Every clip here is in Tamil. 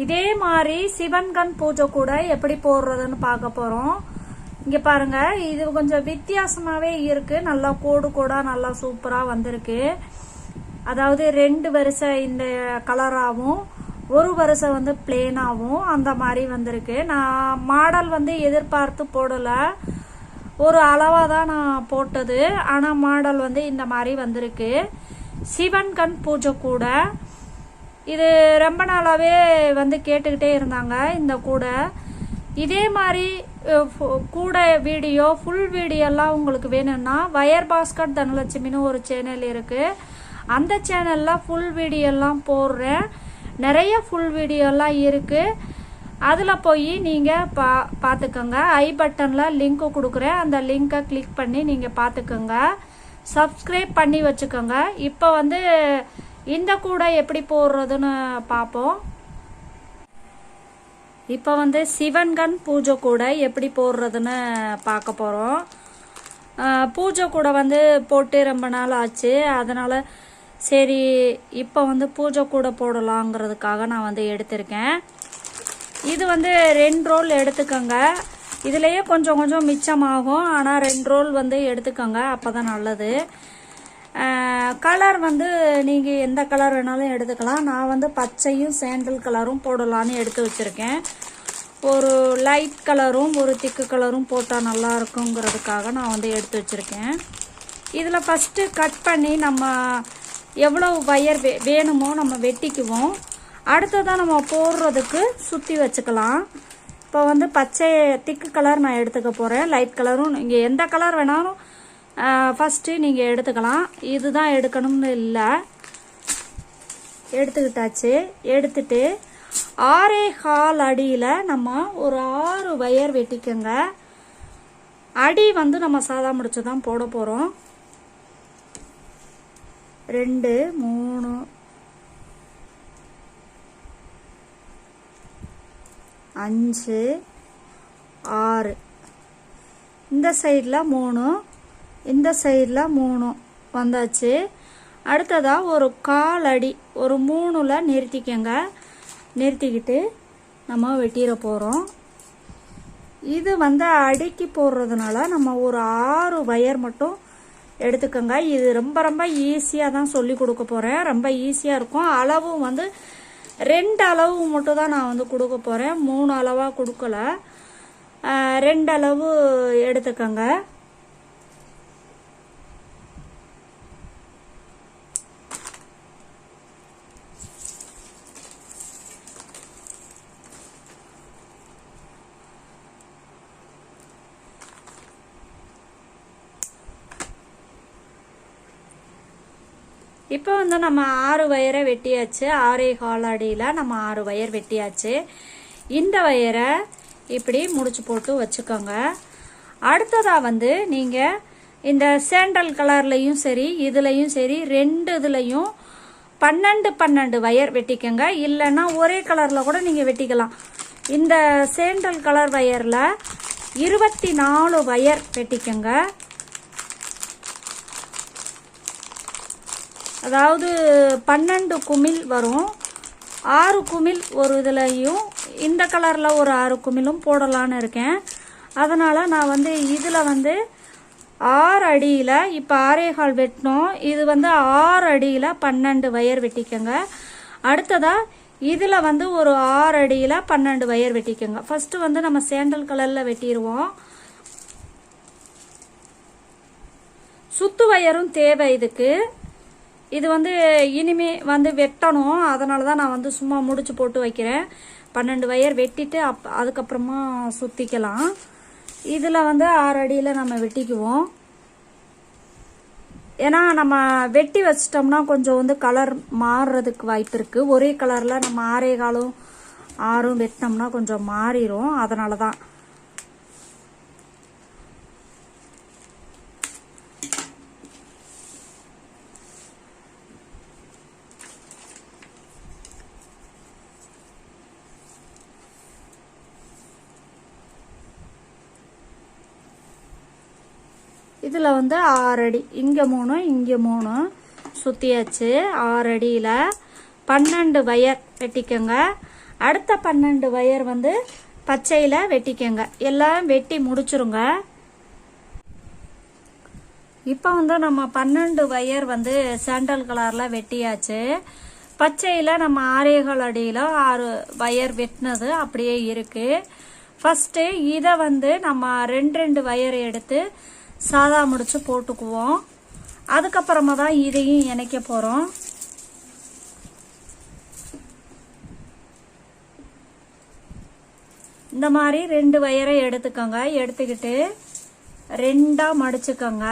இதே மாதிரி சிவன்கண் பூஜை கூட எப்படி போடுறதுன்னு பார்க்க போறோம். இங்க பாருங்க, இது கொஞ்சம் வித்தியாசமாவே இருக்கு. நல்லா கோடு கோடா நல்லா சூப்பரா வந்திருக்கு. அதாவது 2 வரிசை இந்த கலராகவும் ஒரு வரிசை வந்து பிளேனாகவும் அந்த மாதிரி வந்திருக்கு. நான் மாடல் வந்து எதிர்பார்த்து போடல, ஒரு அளவா தான் நான் போட்டது. ஆனா மாடல் வந்து இந்த மாதிரி வந்திருக்கு. சிவன்கண் பூஜை கூட இது ரொம்ப நாளாவே வந்து கேட்டுக்கிட்டே இருந்தாங்க. இந்த கூடை இதே மாதிரி கூடை வீடியோ ஃபுல் வீடியோலாம் உங்களுக்கு வேணும்னா வயர் பாஸ்கட் தனலட்சுமின்னு ஒரு சேனல் இருக்கு. அந்த சேனல்ல ஃபுல் வீடியோலாம் போடுறேன். நிறைய ஃபுல் வீடியோலாம் இருக்கு. அதில் போய் நீங்கள் பார்த்துக்கோங்க. ஐ பட்டனில் லிங்க் கொடுக்குறேன். அந்த லிங்கை கிளிக் பண்ணி நீங்கள் பார்த்துக்கோங்க. சப்ஸ்கிரைப் பண்ணி வச்சுக்கோங்க. இப்போ வந்து இந்த கூடை எப்படி போடுறதுன்னு பார்ப்போம். இப்போ வந்து சிவன்கண் பூஜை கூடை எப்படி போடுறதுன்னு பார்க்க போகிறோம். பூஜை கூடை வந்து போட்டு ரொம்ப நாள் ஆச்சு. அதனால் சரி இப்போ வந்து பூஜை கூடை போடலாங்கிறதுக்காக நான் வந்து எடுத்திருக்கேன். இது வந்து 2 ரோல் எடுத்துக்கோங்க. இதுலேயே கொஞ்சம் கொஞ்சம் மிச்சமாகும். ஆனால் 2 ரோல் வந்து எடுத்துக்கோங்க, அப்போ தான் நல்லது. கலர் வந்து நீங்கள் எந்த கலர் வேணாலும் எடுத்துக்கலாம். நான் வந்து பச்சையும் சாண்டல் கலரும் போடலான்னு எடுத்து வச்சுருக்கேன். ஒரு லைட் கலரும் ஒரு திக்கு கலரும் போட்டால் நல்லா இருக்குங்கிறதுக்காக நான் வந்து எடுத்து வச்சுருக்கேன். இதில் ஃபஸ்ட்டு கட் பண்ணி நம்ம எவ்வளோ வயர் வேணுமோ நம்ம வெட்டிக்குவோம். அடுத்ததான் நம்ம போடுறதுக்கு சுற்றி வச்சுக்கலாம். இப்போ வந்து பச்சை திக்கு கலர் நான் எடுத்துக்க போகிறேன். லைட் கலரும் இங்கே எந்த கலர் வேணாலும் ஃபஸ்ட்டு நீங்கள் எடுத்துக்கலாம். இதுதான் எடுக்கணும்னு இல்லை, எடுத்துக்கிட்டாச்சு. எடுத்துட்டு 6.25 அடியில் நம்ம ஒரு 6 வயர் வெட்டிக்கோங்க. அடி வந்து நம்ம சாதா முடிச்சு தான் போட போகிறோம். 2 3 5 6 இந்த சைடில் 3 இந்த சைடில் 3 வந்தாச்சு. அடுத்ததாக ஒரு 1/4 அடி ஒரு 3ல் நிறுத்திக்கங்க. நிறுத்திக்கிட்டு நம்ம வெட்டிட போகிறோம். இது வந்து அடிக்கி போடுறதுனால நம்ம ஒரு 6 வயர் மட்டும் எடுத்துக்கோங்க. இது ரொம்ப ரொம்ப ஈஸியாக தான் சொல்லி கொடுக்க போகிறேன். ரொம்ப ஈஸியாக இருக்கும். அளவும் வந்து 2 அளவு மட்டும் தான் நான் வந்து கொடுக்க போகிறேன். 3 அளவாக கொடுக்கல, 2 அளவு எடுத்துக்கோங்க. இப்போ வந்து நம்ம 6 வயரை வெட்டியாச்சு. 6.25 அடியில் நம்ம 6 வயர் வெட்டியாச்சு. இந்த வயரை இப்படி முடிச்சு போட்டு வச்சுக்கோங்க. அடுத்ததாக வந்து நீங்கள் இந்த சாண்டல் கலர்லையும் சரி இதுலையும் சரி 2 இதுலையும் 12 வயர் வெட்டிக்கோங்க. இல்லைன்னா ஒரே கலரில் கூட நீங்கள் வெட்டிக்கலாம். இந்த சாண்டல் கலர் வயரில் 24 வயர் வெட்டிக்கோங்க. அதாவது 12 குமிழ் வரும். 6 குமிழ் ஒரு இதுலையும் இந்த கலரில் ஒரு 6 குமிழும் போடலான்னு இருக்கேன். அதனால் நான் வந்து இதில் வந்து 6 அடியில் இப்போ 6.25 வெட்டினோம். இது வந்து 6 அடியில் 12 வயர் வெட்டிக்கோங்க. அடுத்ததாக இதில் வந்து ஒரு 6 அடியில் 12 வயர் வெட்டிக்கோங்க. ஃபஸ்ட்டு வந்து நம்ம சாண்டல் கலரில் வெட்டிடுவோம். சுத்து வயரும் தேவை இதுக்கு. இது வந்து இனிமே வந்து வெட்டணும். அதனால தான் நான் வந்து சும்மா முடிச்சு போட்டு வைக்கிறேன். 12 வயர் வெட்டிட்டு அதுக்கப்புறமா சுற்றிக்கலாம். இதில் வந்து 6 அடியில் நம்ம வெட்டிக்குவோம். ஏன்னா நம்ம வெட்டி வச்சிட்டோம்னா கொஞ்சம் வந்து கலர் மாறுறதுக்கு வாய்ப்பு இருக்குது. ஒரே கலரில் நம்ம 6.25 6 வெட்டினோம்னா கொஞ்சம் மாறிடும். அதனால தான் இதில் வந்து 6 அடி இங்கே 3 இங்கே 3 சுற்றியாச்சு. 6 அடியில் 12 வயர் வெட்டிக்கோங்க. அடுத்த 12 வயர் வந்து பச்சையில வெட்டிக்கங்க. எல்லாம் வெட்டி முடிச்சிருங்க. இப்போ வந்து நம்ம 12 வயர் வந்து சாண்டல் கலர்ல வெட்டியாச்சு. பச்சையில நம்ம 6.25 அடியில 6 வயர் வெட்டினது அப்படியே இருக்கு. ஃபர்ஸ்ட் இதை வந்து நம்ம 2 வயர் எடுத்து சாதா முடிச்சு போட்டுக்குவோம். அதுக்கப்புறமா தான் இதையும் இணைக்க போறோம். இந்த மாதிரி 2 வயரை எடுத்துக்கோங்க. எடுத்துக்கிட்டு 2ஆ மடிச்சுக்கோங்க.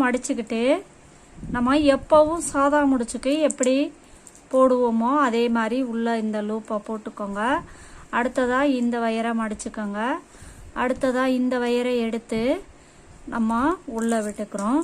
மடிச்சுக்கிட்டு நம்ம எப்பவும் சாதா முடிச்சுக்கு எப்படி போடுவோமோ அதே மாதிரி உள்ள இந்த லூப்பை போட்டுக்கோங்க. அடுத்ததா இந்த வயரை மடிச்சுக்கோங்க. அடுத்ததா இந்த வயரை எடுத்து நம்ம உள்ள விட்டுக்கிறோம்.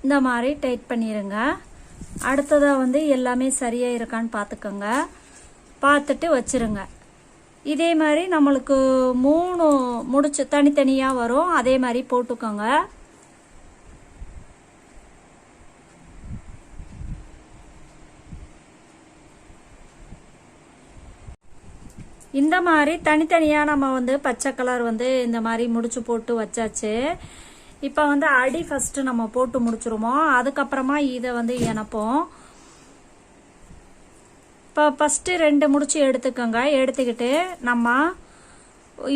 இந்த மாதிரி டைட் பண்ணிடுங்க. அடுத்ததா வந்து எல்லாமே சரியா இருக்கான்னு பார்த்துக்கோங்க. பார்த்துட்டு வச்சிருங்க. இதே மாதிரி நம்மளுக்கு 3 முடிச்சு தனித்தனியா வரும். அதே மாதிரி போட்டுக்கோங்க. இந்த மாதிரி தனித்தனியா நம்ம வந்து பச்சை கலர் வந்து இந்த மாதிரி முடிச்சு போட்டு வச்சாச்சு. இப்ப வந்து அடி ஃபர்ஸ்ட் நம்ம போட்டு முடிச்சிருவோம். அதுக்கப்புறமா இதை வந்து இணைப்போம். இப்போ ஃபர்ஸ்ட் 2 முடிச்சு எடுத்துக்கோங்க. எடுத்துக்கிட்டு நம்ம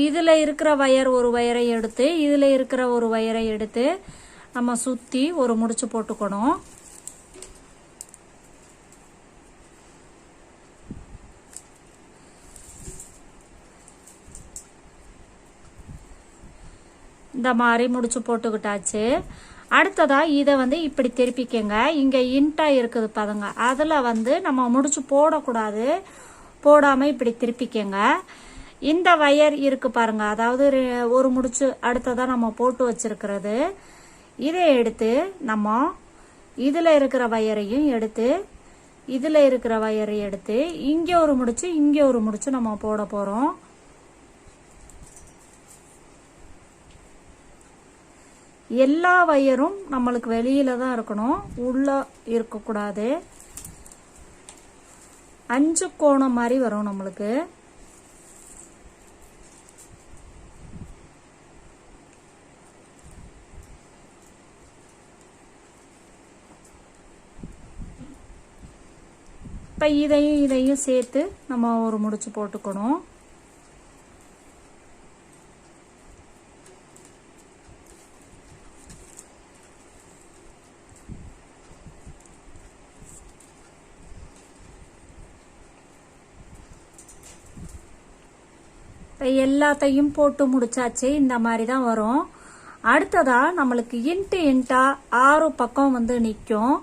இதுல இருக்கிற வயர் ஒரு வயரை எடுத்து இதுல இருக்கிற ஒரு வயரை எடுத்து நம்ம சுத்தி ஒரு முடிச்சு போட்டுக்கணும். இந்த மாதிரி முடிச்சு போட்டுக்கிட்டாச்சு. அடுத்ததா இதை வந்து இப்படி திருப்பிக்கங்க. இங்க இன்டா இருக்குது பாருங்க, அதுல வந்து நம்ம முடிச்சு போடக்கூடாது. போடாம இப்படி திருப்பிக்கங்க. இந்த வயர் இருக்கு பாருங்க, அதாவது ஒரு முடிச்சு அடுத்ததா நம்ம போட்டு வச்சிருக்கிறது. இதை எடுத்து நம்ம இதுல இருக்கிற வயரையும் எடுத்து இதுல இருக்கிற வயரை எடுத்து இங்க ஒரு முடிச்சு இங்க ஒரு முடிச்சு நம்ம போட போறோம். எல்லா வயரும் நம்மளுக்கு வெளியில தான் இருக்கணும், உள்ள இருக்கக்கூடாது. 5 கோணம் மாதிரி வரும் நம்மளுக்கு. இப்ப இதையும் சேர்த்து நம்ம ஒரு முடிச்சு போட்டுக்கணும். எல்லாத்தையும் போட்டு முடிச்சாச்சு. இந்த மாதிரி தான் வரும். அடுத்ததா நம்மளுக்கு இன்டா 6 பக்கம் வந்து நிற்கும்.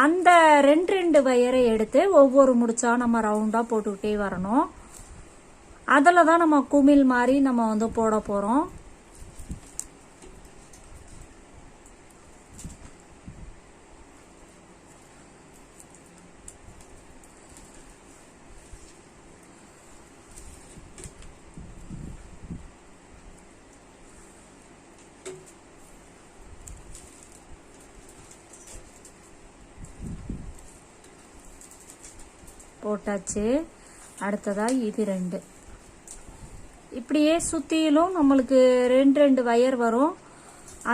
அந்த 2 வயரை எடுத்து ஒவ்வொரு முடிச்சா நம்ம ரவுண்டா போட்டுக்கிட்டே வரணும். அதுல தான் நம்ம குமிழ் மாதிரி நம்ம வந்து போட போறோம். போட்டாச்சு. அடுத்ததா இது 2 இப்படியே சுத்தியிலும் நம்மளுக்கு 2 வயர் வரும்.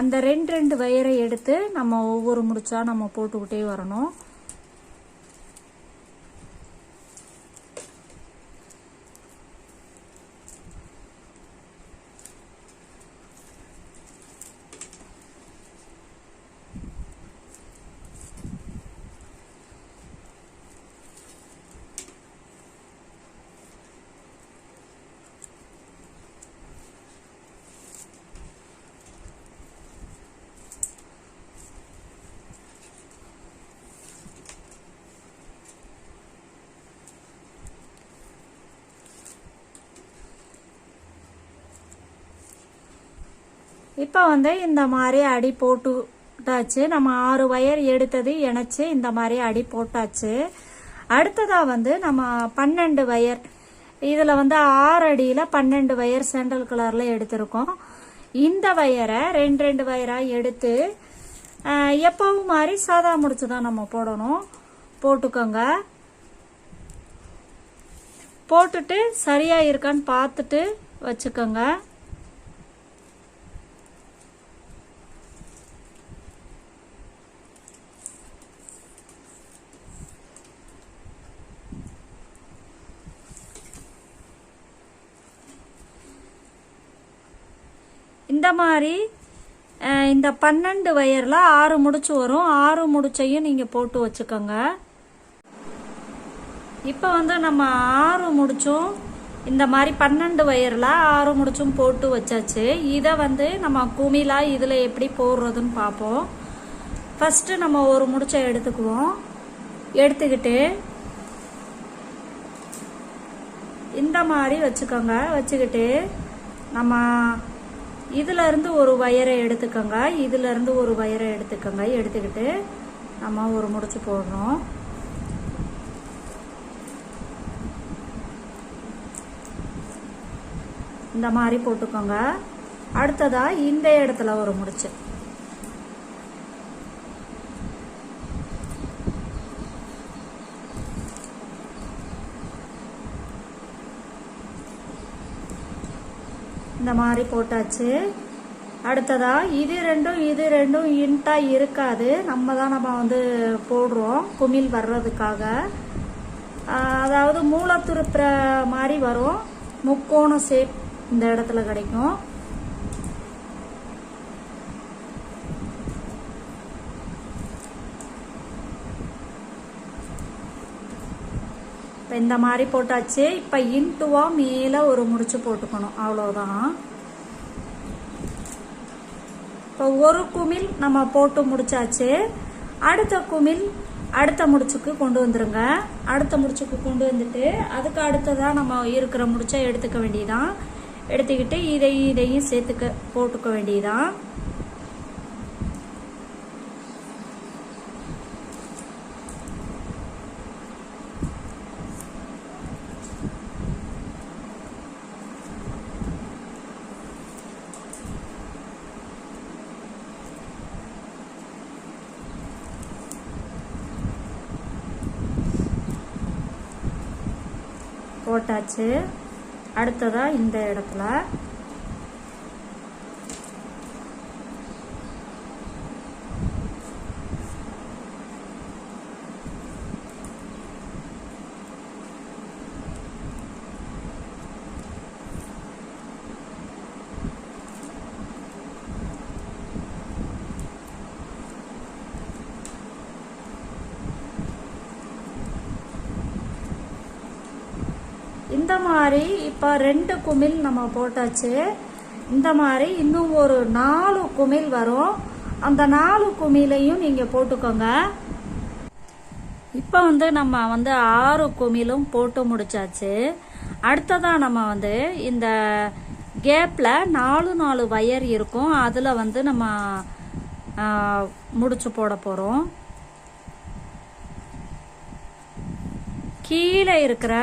அந்த 2 வயரை எடுத்து நம்ம ஒவ்வொரு முடிச்சா நம்ம போட்டுக்கிட்டே வரணும். இப்போ வந்து இந்த மாதிரி அடி போட்டுட்டாச்சு. நம்ம 6 வயர் எடுத்தது இணைச்சு இந்த மாதிரி அடி போட்டாச்சு. அடுத்ததா வந்து நம்ம 12 வயர் இதில் வந்து 6 அடியில் 12 வயர் சாண்டல் கலரில் எடுத்திருக்கோம். இந்த வயரை 2 வயராக எடுத்து எப்பவும் மாதிரி சாதா முடிச்சு தான் நம்ம போடணும். போட்டுக்கோங்க. போட்டுட்டு சரியாக இருக்கான்னு பார்த்துட்டு வச்சுக்கோங்க. இந்த மாதிரி இந்த 12 வயரில் 6 முடிச்சு வரும். 6 முடிச்சையும் நீங்கள் போட்டு வச்சுக்கோங்க. இப்போ வந்து நம்ம 6 முடிச்சும் இந்த மாதிரி 12 வயரில் 6 முடிச்சும் போட்டு வச்சாச்சு. இதை வந்து நம்ம குமிழாக இதில் எப்படி போடுறதுன்னு பார்ப்போம். ஃபஸ்ட்டு நம்ம ஒரு முடிச்சை எடுத்துக்குவோம். எடுத்துக்கிட்டு இந்த மாதிரி வச்சுக்கோங்க. வச்சுக்கிட்டு நம்ம இதிலேருந்து ஒரு வயரை எடுத்துக்கோங்க. இதிலேருந்து ஒரு வயரை எடுத்துக்கோங்க. எடுத்துக்கிட்டு நம்ம ஒரு முடிச்சு போடுறோம். இந்த மாதிரி போட்டுக்கோங்க. அடுத்ததா இந்த இடத்துல ஒரு முடிச்சு. இந்த மாதிரி போட்டாச்சு. அடுத்ததா இது ரெண்டும் இன்ட்டா இருக்காது. நம்ம வந்து போடுறோம் குமிழ் வர்றதுக்காக. அதாவது மூளை திருப்புற மாதிரி வரும். முக்கோண ஷேப் இந்த இடத்துல கிடைக்கும். இப்போ இந்த மாதிரி போட்டாச்சு. இப்போ இன்ட்டுவா மேலே ஒரு முடிச்சு போட்டுக்கணும். அவ்வளோதான். இப்போ ஒரு குமிழ் நம்ம போட்டு முடிச்சாச்சு. அடுத்த குமிழ் அடுத்த முடிச்சுக்கு கொண்டு வந்துருங்க. அடுத்த முடிச்சுக்கு கொண்டு வந்துட்டு அதுக்கு அடுத்ததான் நம்ம இருக்கிற முடிச்சை எடுத்துக்க வேண்டியதான். எடுத்துக்கிட்டு இதையும் போட்டுக்க வேண்டியதான். போட்டாச்சு. அடுத்ததா இந்த இடத்துல இந்த மாதிரி இப்போ 2 குமிழ் நம்ம போட்டாச்சு. இந்த மாதிரி இன்னும் ஒரு 4 குமிழ் வரும். அந்த 4 குமிழையும் நீங்கள் போட்டுக்கோங்க. இப்போ வந்து நம்ம வந்து 6 குமிழும் போட்டு முடிச்சாச்சு. அடுத்ததாக நம்ம வந்து இந்த கேப்பில் 4 வயர் இருக்கும். அதில் வந்து நம்ம முடிச்சு போட போகிறோம். கீழே இருக்கிற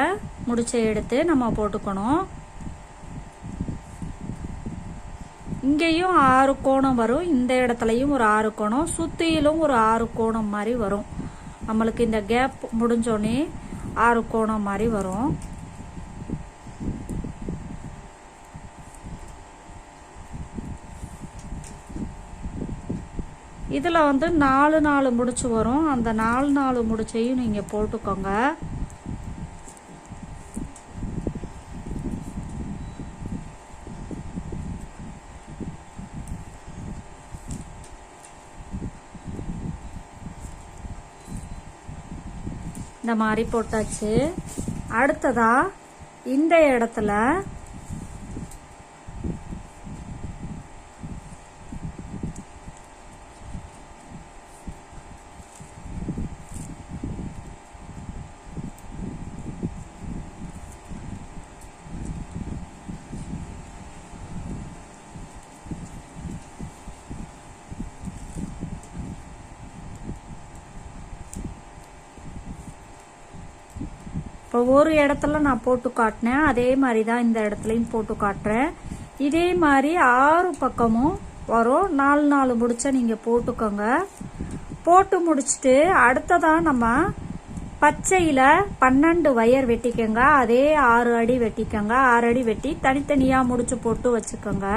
முடிச்சை எடுத்து நம்ம போட்டுக்கணும். இங்கேயும் 6 கோணம் வரும். இந்த இடத்துலையும் ஒரு 6 கோணம், சுத்தியிலும் ஒரு 6 கோணம் மாதிரி வரும். நம்மளுக்கு இந்த கேப் முடிஞ்சோடனே 6 கோணம் மாதிரி வரும். இதில் வந்து 4 முடிச்சு வரும். அந்த 4 முடிச்சையும் நீங்கள் போட்டுக்கோங்க. இந்த மாதிரி போட்டாச்சு. அடுத்ததா இந்த இடத்துல இப்போ ஒரு இடத்துல நான் போட்டு காட்டினேன், அதே மாதிரி தான் இந்த இடத்துலையும் போட்டு காட்டுறேன். இதே மாதிரி 6 பக்கமும் வரும். 4 முடிச்சா நீங்கள் போட்டுக்கோங்க. போட்டு முடிச்சுட்டு அடுத்ததான் நம்ம பச்சையில் 12 வயர் வெட்டிக்கோங்க. அதே 6 அடி வெட்டிக்கோங்க. 6 அடி வெட்டி தனித்தனியாக முடிச்சு போட்டு வச்சுக்கோங்க.